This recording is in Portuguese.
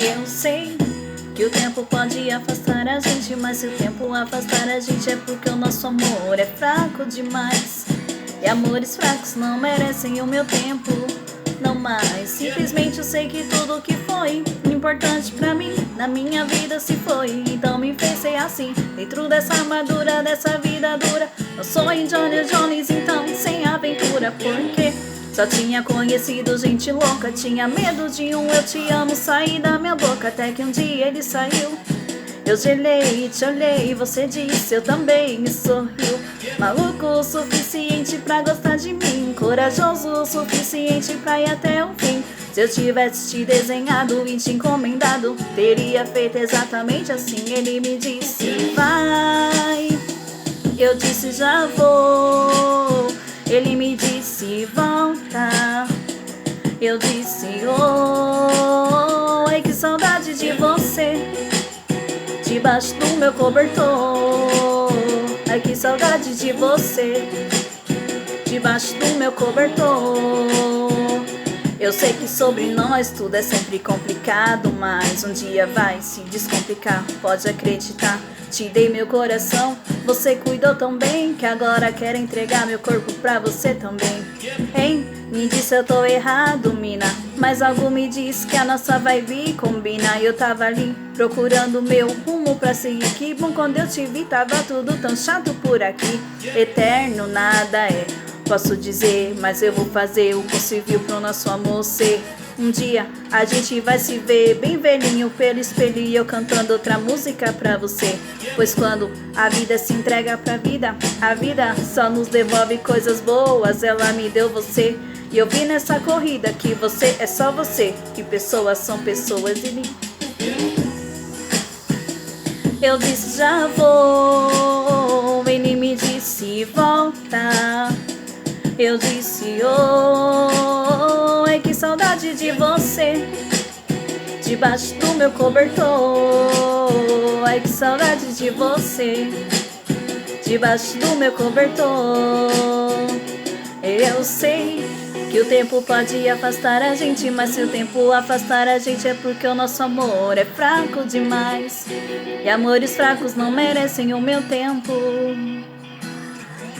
Eu sei que o tempo pode afastar a gente, mas se o tempo afastar a gente é porque o nosso amor é fraco demais. E amores fracos não merecem o meu tempo, não mais. Simplesmente eu sei que tudo que foi importante pra mim na minha vida se foi. Então me fez ser assim, dentro dessa armadura, dessa vida dura. Eu sou Indiana Jones, então sem aventura, porque só tinha conhecido gente louca. Tinha medo de um eu te amo sair da minha boca, até que um dia ele saiu. Eu gelei e te olhei e você disse eu também, e sorriu. Maluco o suficiente pra gostar de mim, corajoso o suficiente pra ir até o fim. Se eu tivesse te desenhado e te encomendado, teria feito exatamente assim. Ele me disse vai, eu disse já vou. Ele me disse volta, eu disse oi, que saudade de você debaixo do meu cobertor. Ai, que saudade de você debaixo do meu cobertor. Eu sei que sobre nós tudo é sempre complicado, mas um dia vai se descomplicar, pode acreditar. Te dei meu coração, você cuidou tão bem, que agora quero entregar meu corpo pra você também. Hein? Me disse eu tô errado, mina, mas algo me diz que a nossa vibe combina. Eu tava ali procurando meu rumo pra seguir. Que bom quando eu te vi, tava tudo tão chato por aqui. Eterno nada é, posso dizer, mas eu vou fazer o possível pro nosso amor ser. Um dia a gente vai se ver bem velhinho pelo espelho e eu cantando outra música pra você. Pois quando a vida se entrega pra vida, a vida só nos devolve coisas boas. Ela me deu você e eu vi nessa corrida que você é só você, que pessoas são pessoas e eu disse já vou, ele me disse volta. Eu disse oi, que saudade de você debaixo do meu cobertor. Ai, que saudade de você debaixo do meu cobertor. Eu sei que o tempo pode afastar a gente, mas se o tempo afastar a gente é porque o nosso amor é fraco demais. E amores fracos não merecem o meu tempo.